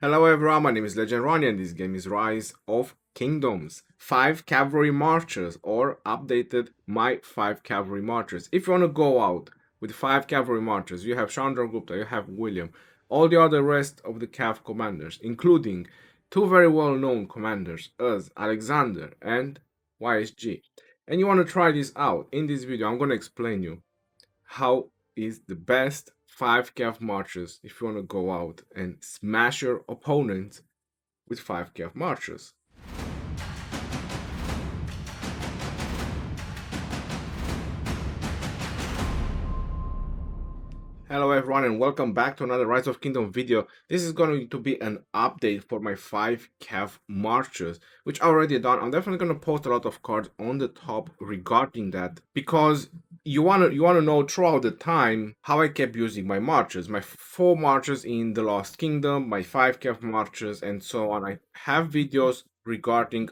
Hello everyone, my name is Legendary and this game is Rise of Kingdoms. 5 Cavalry Marches or updated my 5 Cavalry Marches. If you want to go out with 5 Cavalry Marches, you have Chandragupta, you have William, all the other rest of the Cav commanders, including two very well known commanders as Alexander and YSG. And you want to try this out. In this video, I'm going to explain you how is the best 5 Cav marches if you want to go out and smash your opponent with 5 Cav marches. Hello everyone and welcome back to another Rise of Kingdom video. This is going to be an update for my 5 Cav marches, which I already done. I'm definitely going to post a lot of cards on the top regarding that because you want to know throughout the time how I kept using my marches, my 4 marches in the Lost Kingdom, my 5 Cav marches and so on. I have videos regarding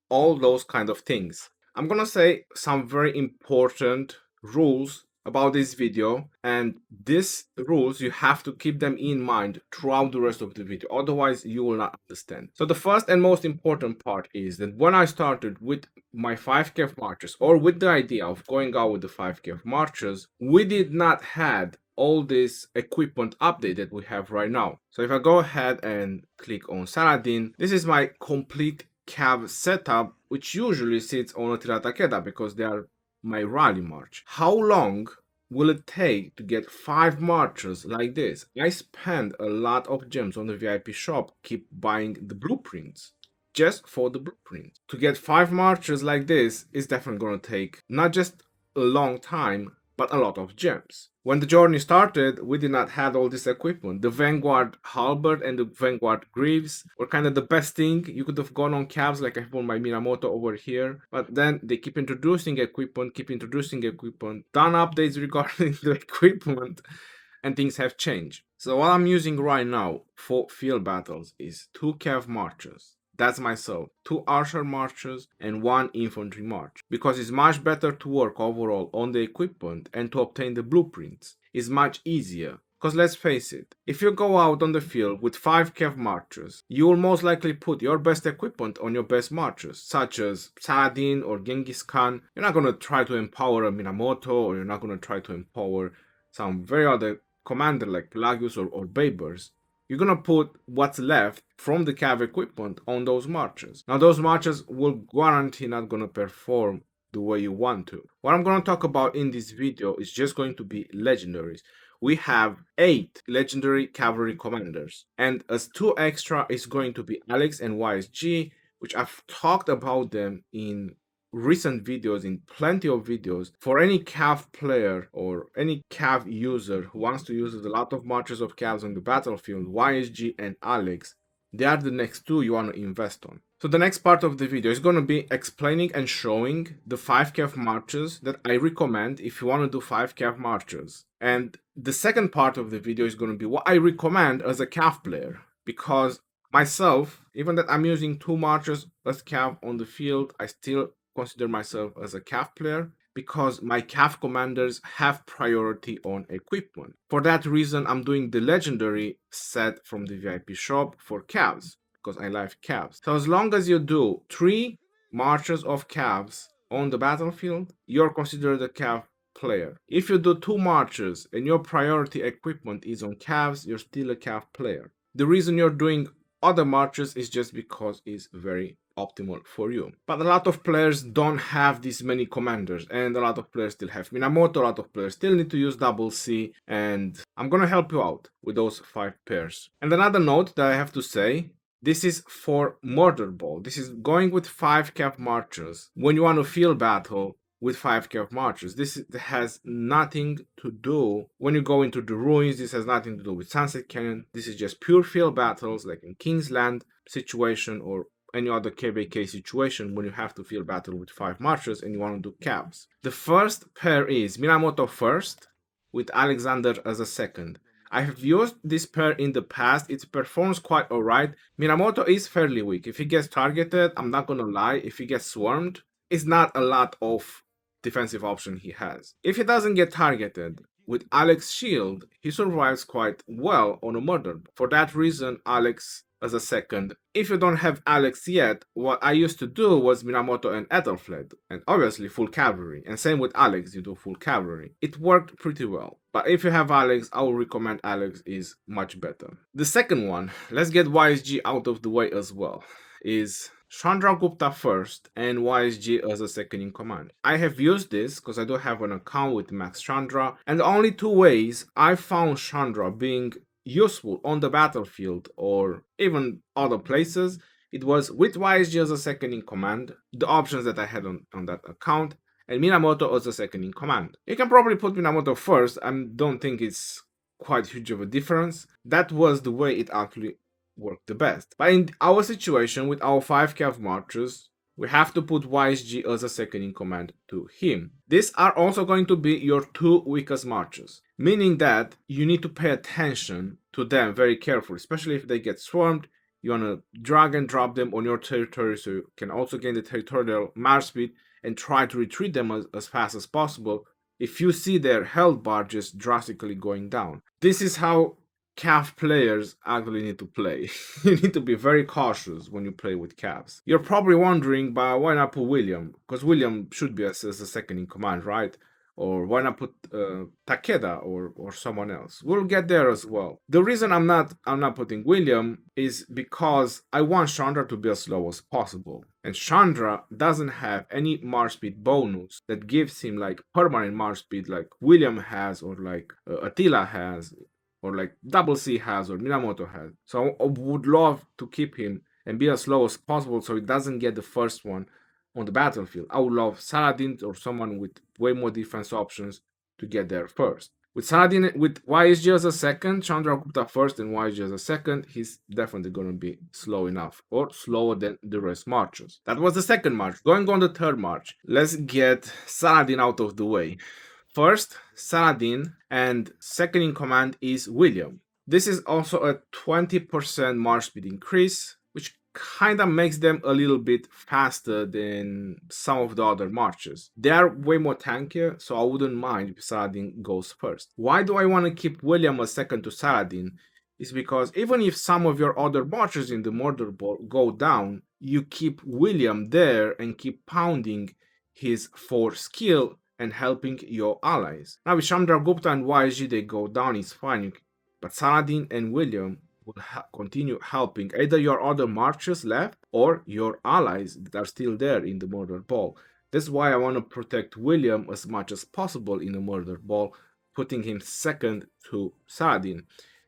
all those kind of things. I'm going to say some very important rules about this video, and these rules you have to keep them in mind throughout the rest of the video, otherwise you will not understand. So the first and most important part is that when I started with my 5 Cav marches, or with the idea of going out with the 5 Cav marches, we did not had all this equipment update that we have right now. So if I go ahead and click on Saladin, this is my complete Cav setup, which usually sits on a Takeda because they are my rally march. How long will it take to get 5 marches like this? I spend a lot of gems on the VIP shop, keep buying the blueprints just for the blueprints. To get 5 marches like this is definitely going to take not just a long time, but a lot of gems. When the journey started, we did not have all this equipment. The Vanguard Halberd and the Vanguard Greaves were kind of the best thing. You could have gone on cabs like I have on my Minamoto over here. But then they keep introducing equipment, done updates regarding the equipment, and things have changed. So what I'm using right now for field battles is 2 Cav marches. That's myself, 2 archer marches and 1 infantry march, because it's much better to work overall on the equipment and to obtain the blueprints. It's much easier. Because let's face it, if you go out on the field with 5 Cav marches, you will most likely put your best equipment on your best marches, such as Saladin or Genghis Khan. You're not going to try to empower a Minamoto, or you're not going to try to empower some very other commander like Pelagius or Babers. You're gonna put what's left from the Cav equipment on those marches. Now those marches will guarantee not gonna perform the way you want to. What I'm gonna talk about in this video is just going to be legendaries. We have 8 legendary cavalry commanders, and as 2 extra is going to be Alex and YSG, which I've talked about them in recent videos, in plenty of videos. For any Cav player or any Cav user who wants to use a lot of marches of Cavs on the battlefield, YSG and Alex, they are the next 2 you want to invest on. So the next part of the video is going to be explaining and showing the 5 Cav marches that I recommend if you want to do 5 Cav marches. And the second part of the video is going to be what I recommend as a Cav player, because myself, even that I'm using 2 marches as Cav on the field, I still consider myself as a Cav player because my Cav commanders have priority on equipment. For that reason, I'm doing the legendary set from the VIP shop for Cavs because I like Cavs. So as long as you do 3 marches of Cavs on the battlefield, you're considered a Cav player. If you do 2 marches and your priority equipment is on Cavs, you're still a Cav player. The reason you're doing other marches is just because it's very optimal for you. But a lot of players don't have this many commanders, and a lot of players still have Minamoto, a lot of players still need to use double C, and I'm gonna help you out with those 5 pairs. And another note that I have to say, this is for Murder Ball. This is going with 5 Cav marches. When you want to field battle with 5 Cav marches, this has nothing to do when you go into the ruins. This has nothing to do with Sunset Canyon. This is just pure field battles like in Kingsland situation or any other KVK situation when you have to field battle with 5 marches and you want to do Cavs. The first pair is Minamoto first with Alexander as a second. I have used this pair in the past. It performs quite alright. Minamoto is fairly weak. If he gets targeted, I'm not gonna lie, if he gets swarmed, it's not a lot of defensive option he has. If he doesn't get targeted, with Alex's shield, he survives quite well on a murder. For that reason, Alex as a second. If you don't have Alex yet, what I used to do was Minamoto and Ethelflaed, and obviously full cavalry. And same with Alex, you do full cavalry. It worked pretty well. But if you have Alex, I would recommend Alex is much better. The second one, let's get YSG out of the way as well, is Chandragupta first and YSG as a second in command. I have used this because I do have an account with Max Chandra, and the only two ways I found Chandra being useful on the battlefield or even other places, it was with YSG as a second in command, the options that I had on that account, and Minamoto as a second in command. You can probably put Minamoto first, I don't think it's quite huge of a difference. That was the way it actually worked the best. But in our situation with our 5 Cav marches, we have to put YSG as a second in command to him. These are also going to be your 2 weakest marches, meaning that you need to pay attention to them very carefully, especially if they get swarmed. You want to drag and drop them on your territory so you can also gain the territorial march speed and try to retreat them as fast as possible if you see their health bar just drastically going down. This is how Cav players actually need to play. You need to be very cautious when you play with Cavs. You're probably wondering, but why not put William? Because William should be as a second in command, right? Or why not put Takeda or someone else? We'll get there as well. The reason I'm not putting William is because I want Chandra to be as slow as possible. And Chandra doesn't have any march speed bonus that gives him like permanent march speed like William has or like Attila has or like Double C has or Minamoto has. So I would love to keep him and be as slow as possible so he doesn't get the first one on the battlefield. I would love Saladin or someone with way more defense options to get there first. With Saladin, with YSG as a second, Chandragupta first and YSG as a second, he's definitely going to be slow enough or slower than the rest marches. That was the second march. Going on the third march, let's get Saladin out of the way. First, Saladin, and second in command is William. This is also a 20% march speed increase, which kind of makes them a little bit faster than some of the other marches. They are way more tankier, so I wouldn't mind if Saladin goes first. Why do I want to keep William a second to Saladin? Is because even if some of your other marches in the murder ball go down, you keep William there and keep pounding his 4 skill and helping your allies. Now with Chandragupta and YSG they go down, it's fine, but Saladin and William will continue helping either your other marches left or your allies that are still there in the murder ball. That's why I want to protect William as much as possible in the murder ball, putting him second to Saladin.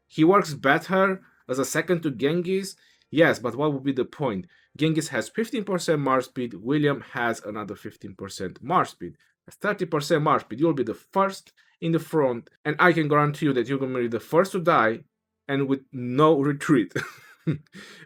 He works better as a second to Genghis, yes, but what would be the point? Genghis has 15% march speed, William has another 15% march speed. 30% march speed, you'll be the first in the front, and I can guarantee you that you're going to be the first to die and with no retreat.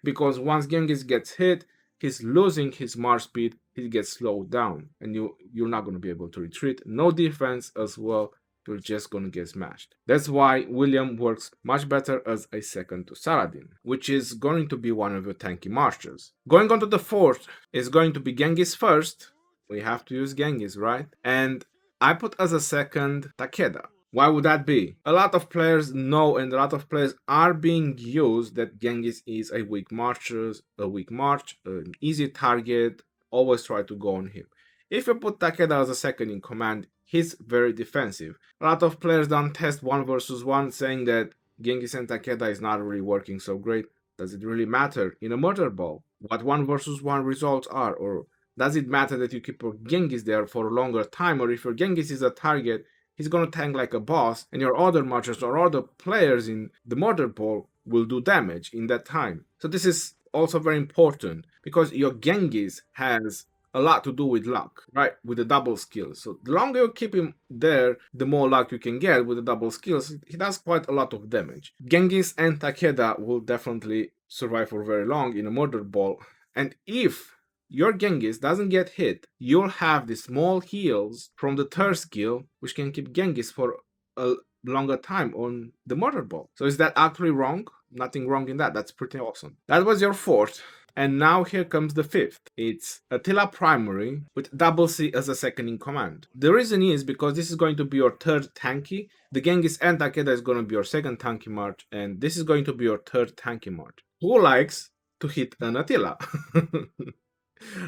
Because once Genghis gets hit, he's losing his march speed, he gets slowed down, and you're not going to be able to retreat. No defense as well, you're just going to get smashed. That's why William works much better as a second to Saladin, which is going to be one of your tanky marches. Going on to the fourth is going to be Genghis first. We have to use Genghis, right? And I put as a second Takeda. Why would that be? A lot of players know and a lot of players are being used that Genghis is a weak march, an easy target, always try to go on him. If you put Takeda as a second in command, he's very defensive. A lot of players don't test 1 versus 1 saying that Genghis and Takeda is not really working so great. Does it really matter in a murder ball what 1 versus 1 results are? Or does it matter that you keep your Genghis there for a longer time, or if your Genghis is a target, he's gonna tank like a boss, and your other marchers or other players in the murder ball will do damage in that time. So this is also very important, because your Genghis has a lot to do with luck, right? With the double skills. So the longer you keep him there, the more luck you can get with the double skills. He does quite a lot of damage. Genghis and Takeda will definitely survive for very long in a murder ball, and if your Genghis doesn't get hit, you'll have the small heals from the third skill, which can keep Genghis for a longer time on the murder ball. So is that actually wrong? Nothing wrong in that. That's pretty awesome. That was your fourth. And now here comes the fifth. It's Attila Primary with double C as a second in command. The reason is because this is going to be your third tanky. The Genghis and Takeda is going to be your second tanky march, and this is going to be your third tanky march. Who likes to hit an Attila?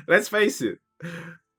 Let's face it.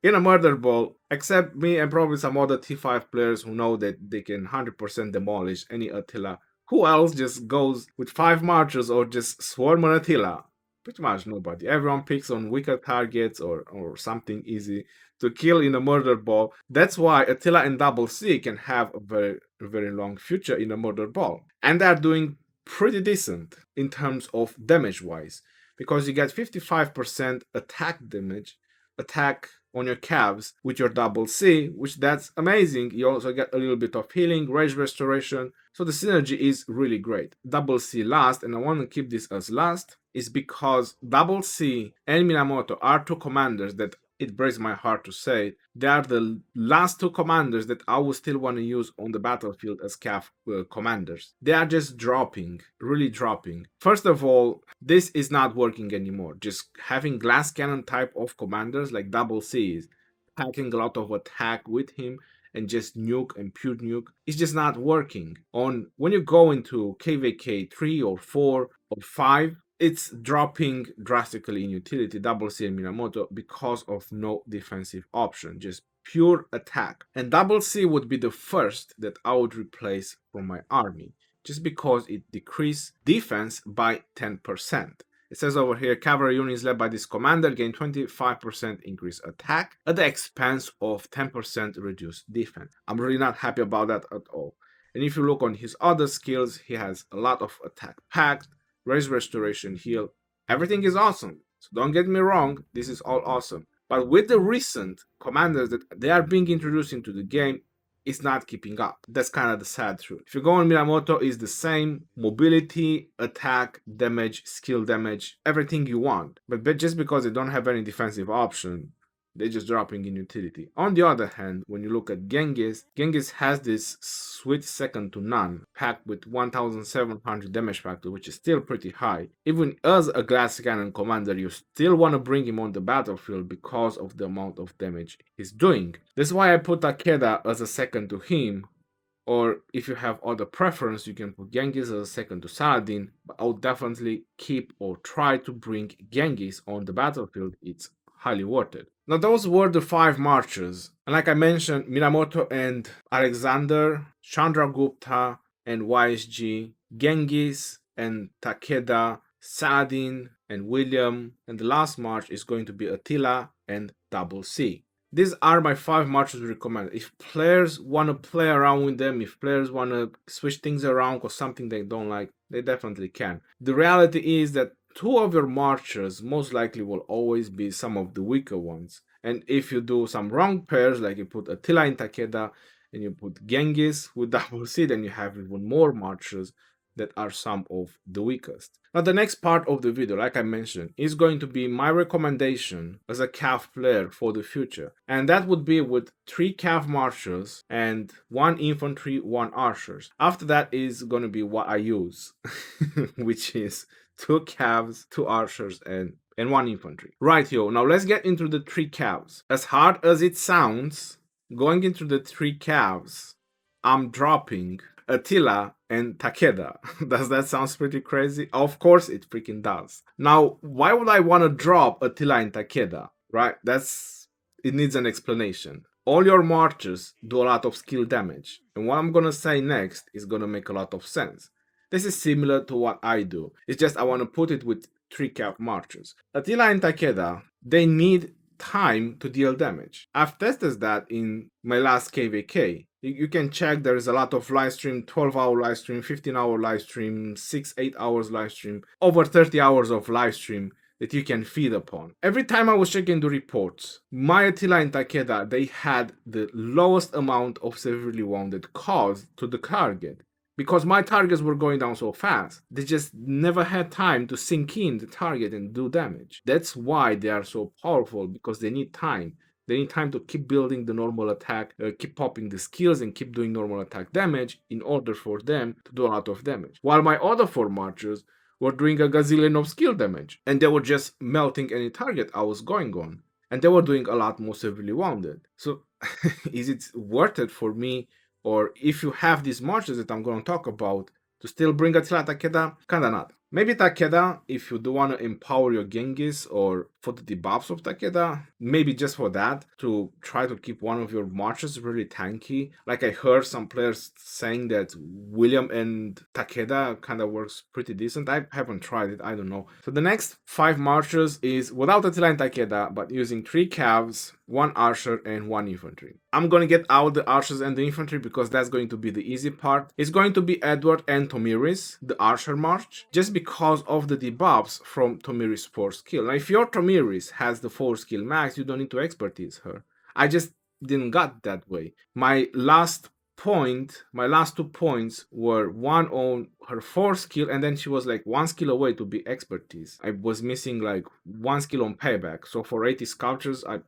In a murder ball, except me and probably some other T5 players who know that they can 100% demolish any Attila, who else just goes with 5 marchers or just swarm an Attila? Pretty much nobody. Everyone picks on weaker targets or something easy to kill in a murder ball. That's why Attila and Double C can have a very long future in a murder ball. And they're doing pretty decent in terms of damage wise, because you get 55% attack damage, attack on your calves with your double C, which that's amazing. You also get a little bit of healing, rage restoration, so the synergy is really great. Double C last, and I want to keep this as last, is because double C and Minamoto are two commanders that, it breaks my heart to say, they are the last two commanders that I would still want to use on the battlefield as CAF commanders. They are just dropping, really dropping. First of all, this is not working anymore. Just having glass cannon type of commanders like double C is packing a lot of attack with him and just nuke and pure nuke, it's just not working. On when you go into KVK 3 or 4 or 5, it's dropping drastically in utility, double C and Minamoto, because of no defensive option, just pure attack. And double C would be the first that I would replace from my army, just because it decreases defense by 10%. It says over here, cavalry units led by this commander gain 25% increased attack at the expense of 10% reduced defense. I'm really not happy about that at all. And if you look on his other skills, he has a lot of attack packed, raise restoration, heal. Everything is awesome. So don't get me wrong, this is all awesome. But with the recent commanders that they are being introduced into the game, it's not keeping up. That's kind of the sad truth. If you go on Minamoto, it's the same mobility, attack, damage, skill damage, everything you want. But just because they don't have any defensive option, they're just dropping in utility. On the other hand, when you look at Genghis, Genghis has this sweet second to none, packed with 1700 damage factor, which is still pretty high. Even as a glass cannon commander, you still want to bring him on the battlefield because of the amount of damage he's doing. That's why I put Takeda as a second to him, or if you have other preference, you can put Genghis as a second to Saladin, but I would definitely keep or try to bring Genghis on the battlefield. It's highly worth it. Now those were the 5 marches, and like I mentioned, Minamoto and Alexander, Chandragupta and YSG, Genghis and Takeda, Saladin and William, and the last march is going to be Attila and Double C. These are my 5 marches recommended. If players want to play around with them, if players want to switch things around or something they don't like, they definitely can. The reality is that 2 of your marchers most likely will always be some of the weaker ones. And if you do some wrong pairs, like you put Attila in Takeda and you put Genghis with double C, then you have even more marchers that are some of the weakest. Now the next part of the video, like I mentioned, is going to be my recommendation as a CAF player for the future. And that would be with 3 CAF marchers and 1 infantry, 1 archers. After that is going to be what I use, which is 2 calves, 2 archers, and 1 infantry. Right, yo, now let's get into the 3 calves. As hard as it sounds, going into the 3 calves, I'm dropping Attila and Takeda. Does that sound pretty crazy? Of course it freaking does. Now, why would I want to drop Attila and Takeda? Right? It needs an explanation. All your marchers do a lot of skill damage, and what I'm gonna say next is gonna make a lot of sense. This is similar to what I do. It's just I want to put it with 3 CAF marchers. Attila and Takeda, they need time to deal damage. I've tested that in my last KVK. You can check, there is a lot of live stream, 12-hour live stream, 15-hour live stream, 6-8 hours live stream, over 30 hours of live stream that you can feed upon. Every time I was checking the reports, my Attila and Takeda, they had the lowest amount of severely wounded caused to the target. Because my targets were going down so fast, they just never had time to sink in the target and do damage. That's why they are so powerful, because they need time. They need time to keep building the normal attack, keep popping the skills and keep doing normal attack damage in order for them to do a lot of damage. While my other 4 marchers were doing a gazillion of skill damage, and they were just melting any target I was going on. And they were doing a lot more severely wounded. So is it worth it for me, or if you have these marches that I'm going to talk about, to still bring Attila Takeda? Kinda not. Maybe Takeda, if you do want to empower your Genghis or for the debuffs of Takeda, maybe just for that, to try to keep one of your marches really tanky. Like I heard some players saying that William and Takeda kind of works pretty decent. I haven't tried it, I don't know. So the next 5 marches is without Attila and Takeda, but using 3 Cavs, 1 Archer, and 1 Infantry. I'm gonna get out the Archers and the Infantry because that's going to be the easy part. It's going to be Edward and Tomiris, the Archer March, just because of the debuffs from Tomiris' 4 skill. Now, if your Tomiris has the 4 skill max, you don't need to expertise her. I just didn't got that way. My last 2 points were one on her 4 skill, and then she was like 1 skill away to be expertise. I was missing like 1 skill on payback. So for 80 sculptures, I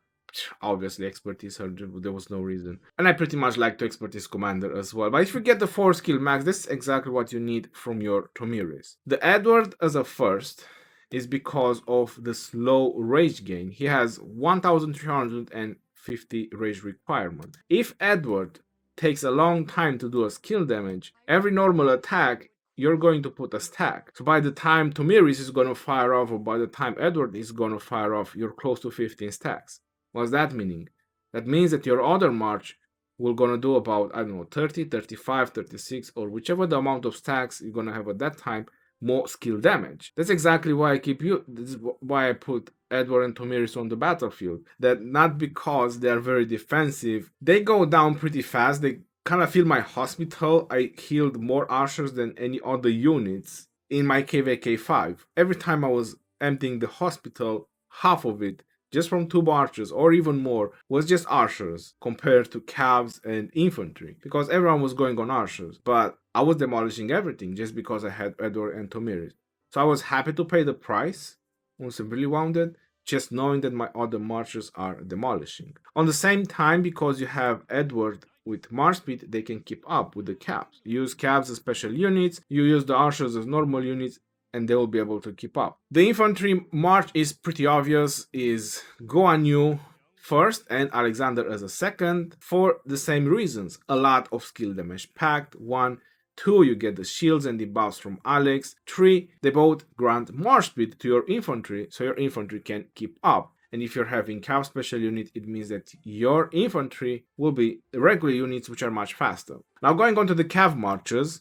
obviously expertise her, there was no reason. And I pretty much like to expertise commander as well. But if you get the 4 skill max, this is exactly what you need from your Tomiris. The Edward as a first is because of the slow rage gain. He has 1350 rage requirement. If Edward takes a long time to do a skill damage, every normal attack you're going to put a stack. So by the time Tomiris is going to fire off, or by the time Edward is going to fire off, you're close to 15 stacks. What's that meaning? That means that your other march will gonna do about, I don't know, 30, 35, 36, or whichever the amount of stacks you're gonna have at that time, more skill damage. That's exactly why this is why I put Edward and Tomiris on the battlefield. That not because they are very defensive. They go down pretty fast. They kind of fill my hospital. I healed more archers than any other units in my KVK5. Every time I was emptying the hospital, half of it just from 2 archers or even more was just archers compared to Cavs and Infantry, because everyone was going on archers, but I was demolishing everything just because I had Edward and Tomiris. So I was happy to pay the price on Severely Wounded, just knowing that my other marchers are demolishing. On the same time, because you have Edward with march speed, they can keep up with the Cavs. You use Cavs as special units, you use the archers as normal units, and they will be able to keep up. The infantry march is pretty obvious, is Guan Yu first and Alexander as a second, for the same reasons. A lot of skill damage packed, 1. 2, you get the shields and debuffs from Alex. 3, they both grant march speed to your infantry, so your infantry can keep up. And if you're having Cav special unit, it means that your infantry will be regular units which are much faster. Now going on to the Cav marches.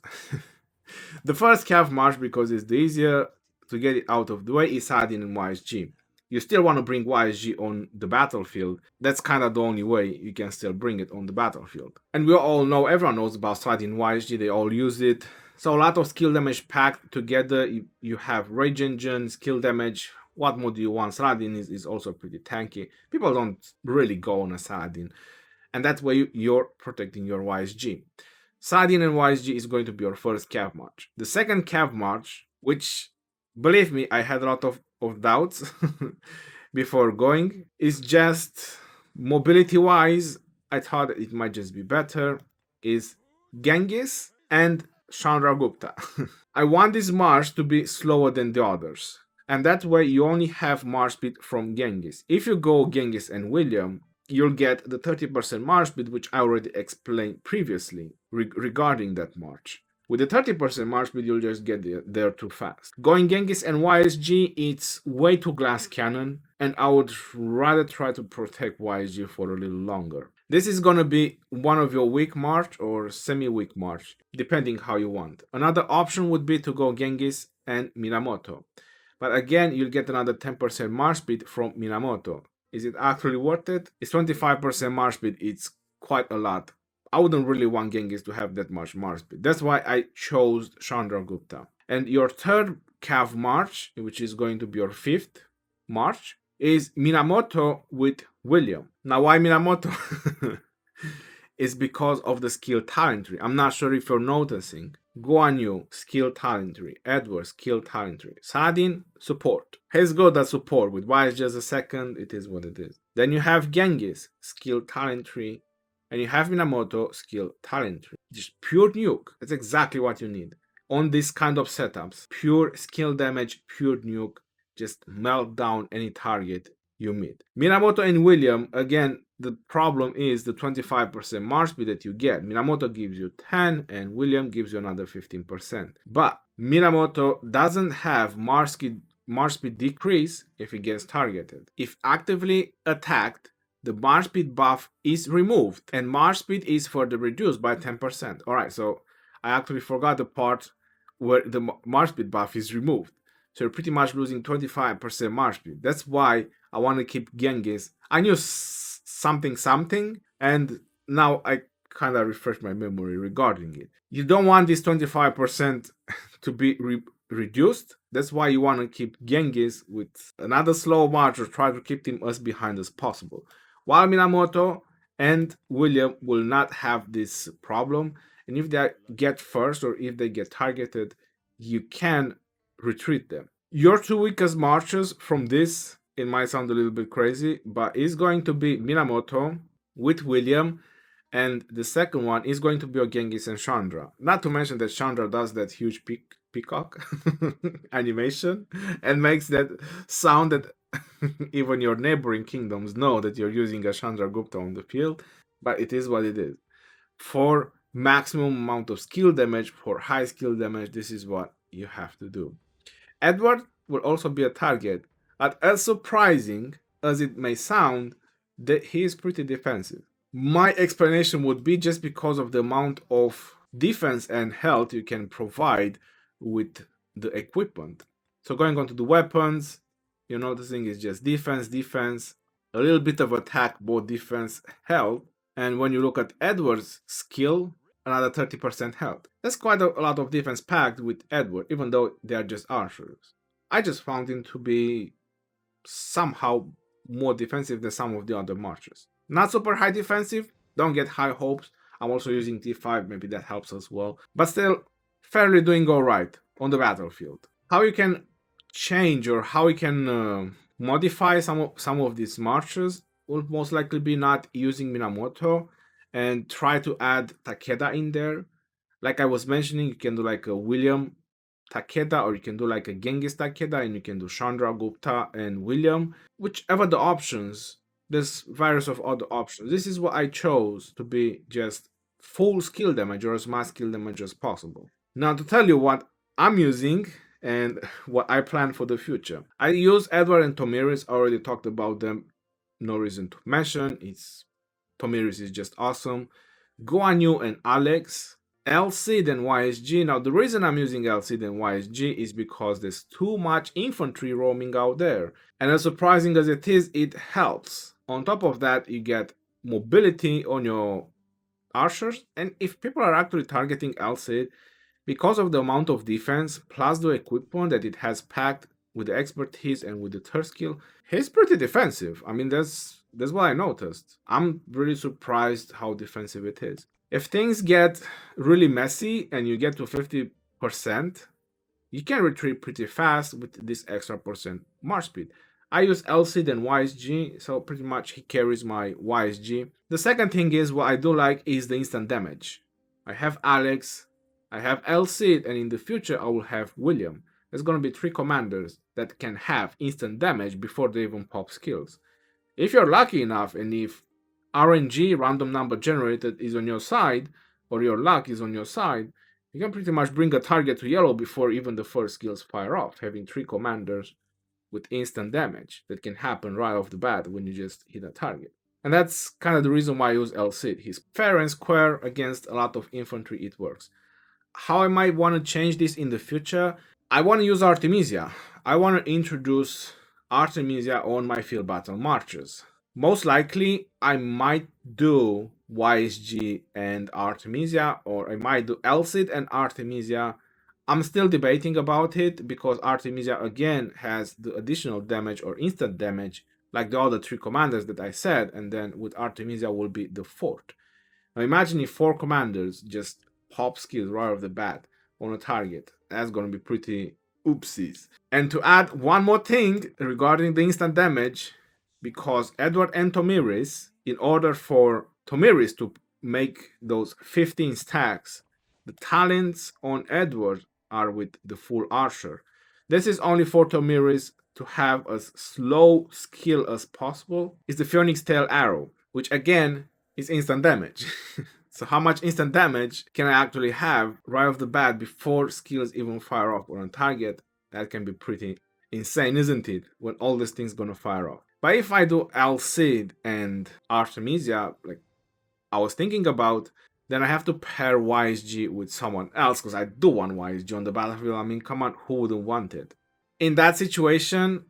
The first Cav march, because it's the easier to get it out of the way, is Saladin and YSG. You still want to bring YSG on the battlefield. That's kind of the only way you can still bring it on the battlefield. And we all know, everyone knows about Saladin and YSG, they all use it. So a lot of skill damage packed together. You have Rage Engine, skill damage. What more do you want? Saladin is also pretty tanky. People don't really go on a Saladin. And that's why you're protecting your YSG. Saladin and YSG is going to be your first Cav march. The second Cav march, which, believe me, I had a lot of doubts before going, is just mobility-wise, I thought it might just be better, is Genghis and Chandragupta. I want this march to be slower than the others. And that way you only have march speed from Genghis. If you go Genghis and William, you'll get the 30% march speed, which I already explained previously regarding that march. With the 30% march speed, you'll just get there too fast. Going Genghis and YSG, it's way too glass cannon, and I would rather try to protect YSG for a little longer. This is gonna be one of your weak march or semi-weak march, depending how you want. Another option would be to go Genghis and Minamoto. But again, you'll get another 10% march speed from Minamoto. Is it actually worth it? It's 25% march speed, it's quite a lot. I wouldn't really want Genghis to have that much march speed. That's why I chose Chandragupta. And your third Cav march, which is going to be your 5th march, is Minamoto with William. Now, why Minamoto? It's because of the skill talent tree. I'm not sure if you're noticing. Guan Yu, skill talent tree. Edward, skill talent tree. Saladin, support. He's good at support. With Y is just a second, it is what it is. Then you have Genghis, skill talent tree. And you have Minamoto, skill talent tree. Just pure nuke. That's exactly what you need. on this kind of setups. Pure skill damage, pure nuke, just melt down any target you meet. Minamoto and William, again, the problem is the 25% march speed that you get. Minamoto gives you 10 and William gives you another 15%. But Minamoto doesn't have march speed decrease if it gets targeted. If actively attacked, the march speed buff is removed and march speed is further reduced by 10%. Alright, so I actually forgot the part where the march speed buff is removed. So you're pretty much losing 25% march speed. That's why I want to keep Genghis. I knew something, and now I kind of refresh my memory regarding it. You don't want this 25% to be reduced. That's why you want to keep Genghis with another slow march or try to keep him as behind as possible. While Minamoto and William will not have this problem, and if they get first or if they get targeted, you can retreat them. Your two weakest marches from this, it might sound a little bit crazy, but is going to be Minamoto with William, and the second one is going to be Genghis and Chandra. Not to mention that Chandra does that huge peacock animation and makes that sound that even your neighboring kingdoms know that you're using a Chandragupta on the field, but it is what it is. For maximum amount of skill damage, for high skill damage, this is what you have to do. Edward will also be a target, but as surprising as it may sound, that he is pretty defensive. My explanation would be just because of the amount of defense and health you can provide with the equipment. So going on to the weapons, you're noticing it's just defense, a little bit of attack, both defense, health. And when you look at Edward's skill, another 30% health. That's quite a lot of defense packed with Edward, even though they are just archers. I just found him to be somehow more defensive than some of the other marches. Not super high defensive, don't get high hopes. I'm also using T5, maybe that helps as well. But still, fairly doing alright on the battlefield. How you can change or how you can modify some of these marches will most likely be not using Minamoto and try to add Takeda in there. Like I was mentioning, you can do like a William Takeda, or you can do like a Genghis Takeda, and you can do Chandragupta and William. Whichever the options, there's various of other options. This is what I chose to be just full skill damage or as much skill damage as possible. Now to tell you what I'm using and what I plan for the future. I use Edward and Tomiris. I already talked about them. No reason to mention. Tomiris is just awesome. Guan Yu and Alex. LC then YSG. Now the reason I'm using LC then YSG is because there's too much infantry roaming out there. And as surprising as it is, it helps. On top of that, you get mobility on your archers. And if people are actually targeting LC, because of the amount of defense plus the equipment that it has packed with the expertise and with the third skill, he's pretty defensive. I mean, that's what I noticed. I'm really surprised how defensive it is. If things get really messy and you get to 50%, you can retreat pretty fast with this extra percent march speed. I use LC then YSG, so pretty much he carries my YSG. The second thing is what I do like is the instant damage. I have Alex, I have LC, and in the future I will have William. There's gonna be 3 commanders that can have instant damage before they even pop skills. If you're lucky enough, and if RNG, random number generated, is on your side, or your luck is on your side, you can pretty much bring a target to yellow before even the first skills fire off, having 3 commanders with instant damage that can happen right off the bat when you just hit a target. And that's kind of the reason why I use LC. He's fair and square against a lot of infantry, it works. How I might want to change this in the future, I want to use Artemisia. I want to introduce Artemisia on my field battle marches. Most likely, I might do YSG and Artemisia, or I might do Elcid and Artemisia. I'm still debating about it because Artemisia again has the additional damage or instant damage like the other 3 commanders that I said, and then with Artemisia will be the 4th. Now imagine if 4 commanders just pop skills right off the bat on a target. That's gonna be pretty oopsies. And to add one more thing regarding the instant damage, because Edward and Tomiris, in order for Tomiris to make those 15 stacks, the talents on Edward are with the full archer. This is only for Tomiris to have as slow skill as possible. Is the Phoenix Tail Arrow, which again is instant damage. So how much instant damage can I actually have right off the bat before skills even fire off or on target? That can be pretty insane, isn't it? When all these things gonna fire off. But if I do Alcid and Artemisia, like I was thinking about, then I have to pair YSG with someone else because I do want YSG on the battlefield. I mean, come on, who wouldn't want it? In that situation,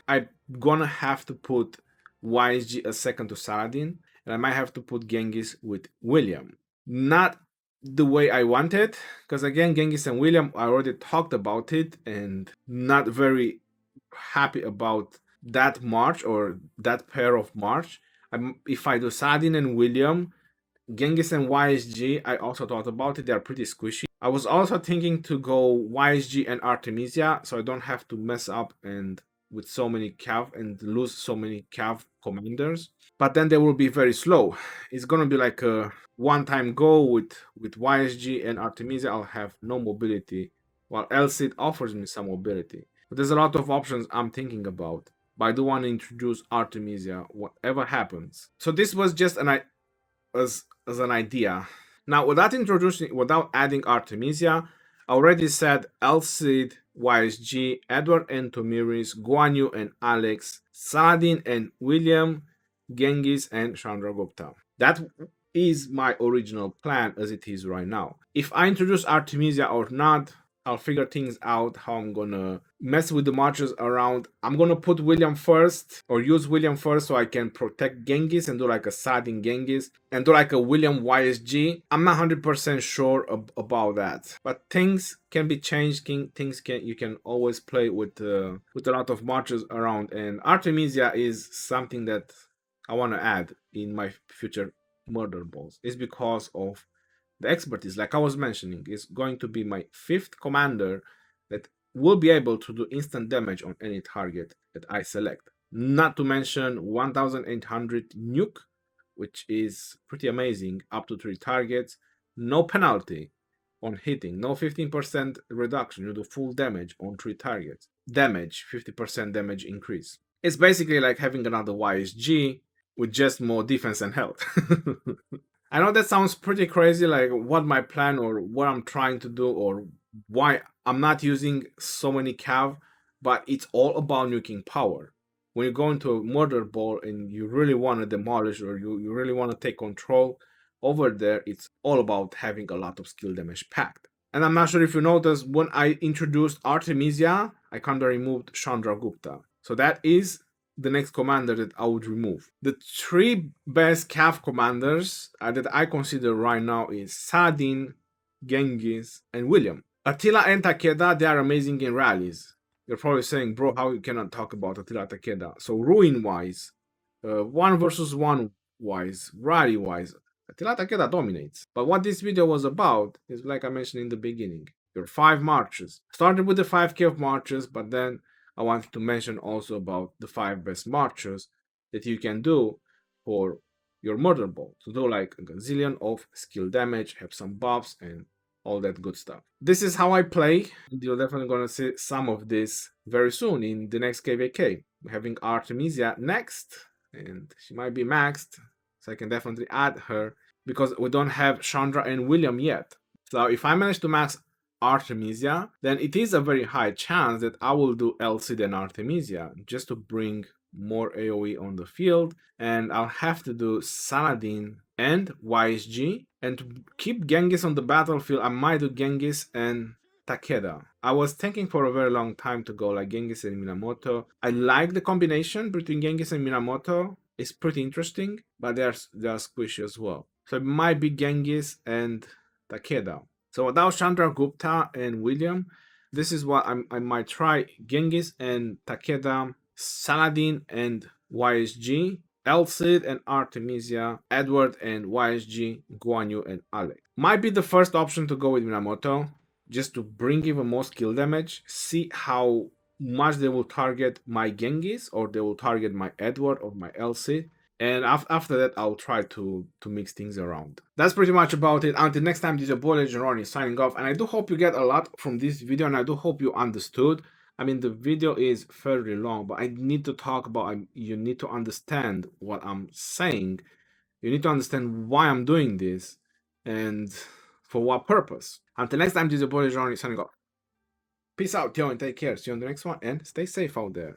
I'm gonna have to put YSG a second to Saladin, and I might have to put Genghis with William. Not the way I want it, because again, Genghis and William, I already talked about it, and not very happy about that march or that pair of march. If I do Saladin and William, Genghis and YSG, I also thought about it. They're pretty squishy. I was also thinking to go YSG and Artemisia, so I don't have to mess up and with so many cav and lose so many cav commanders. But then they will be very slow. It's gonna be like a one-time go with YSG and Artemisia. I'll have no mobility, while Elcid offers me some mobility. But there's a lot of options I'm thinking about. But I do want to introduce Artemisia, whatever happens. So this was just as an idea. Now, without adding Artemisia, I already said Elcid, YSG, Edward and Tomiris, Guan Yu and Alex, Saladin and William, Genghis and Chandragupta. That is my original plan as it is right now. If I introduce Artemisia or not, I'll figure things out how I'm gonna mess with the marches around. I'm gonna put William first or use William first so I can protect Genghis and do like a Saladin Genghis and do like a William YSG. I'm not 100% sure about that, but things can be changed. You can always play with a lot of marches around, and Artemisia is something that I want to add in my future murder balls. It's because of the expertise, like I was mentioning, is going to be my 5th commander that will be able to do instant damage on any target that I select. Not to mention 1800 nuke, which is pretty amazing, up to 3 targets, no penalty on hitting, no 15% reduction, you do full damage on 3 targets. Damage, 50% damage increase. It's basically like having another YSG with just more defense and health. I know that sounds pretty crazy, like what my plan or what I'm trying to do or why I'm not using so many cav, but it's all about nuking power. When you go into a murder ball and you really want to demolish or you really want to take control over there, it's all about having a lot of skill damage packed. And I'm not sure if you noticed, when I introduced Artemisia, I kind of removed Chandragupta. So that is the next commander that I would remove. The 3 best cav commanders that I consider right now is Saladin, Genghis, and William. Attila and Takeda, they are amazing in rallies. You're probably saying, bro, how you cannot talk about Attila Takeda? So ruin-wise, 1 versus 1 wise, rally-wise, Attila Takeda dominates. But what this video was about is, like I mentioned in the beginning, your 5 marches. Started with the 5k of marches, but then I wanted to mention also about the 5 best marches that you can do for your murder ball. To do like a gazillion of skill damage, have some buffs, and all that good stuff. This is how I play. You're definitely gonna see some of this very soon in the next KVK. We're having Artemisia next, and she might be maxed, so I can definitely add her because we don't have Chandra and William yet. So if I manage to max Artemisia, then it is a very high chance that I will do Elcid and Artemisia just to bring more AoE on the field, and I'll have to do Saladin and YSG, and to keep Genghis on the battlefield, I might do Genghis and Takeda. I was thinking for a very long time to go like Genghis and Minamoto. I like the combination between Genghis and Minamoto. It's pretty interesting, but they are squishy as well. So it might be Genghis and Takeda. So without Chandragupta and William, this is what I might try. Genghis and Takeda, Saladin and YSG, Elcid and Artemisia, Edward and YSG, Guan Yu and Alex. Might be the first option to go with Minamoto, just to bring even more skill damage, see how much they will target my Genghis or they will target my Edward or my Elcid, And after that, I'll try to mix things around. That's pretty much about it. Until next time, this is your boy Legend Ronnie signing off. And I do hope you get a lot from this video, and I do hope you understood. I mean, the video is fairly long, but I need to talk about, you need to understand what I'm saying. You need to understand why I'm doing this and for what purpose. Until next time, this is your boy Legend Ronnie signing off. Peace out, yo, and take care. See you on the next one, and stay safe out there.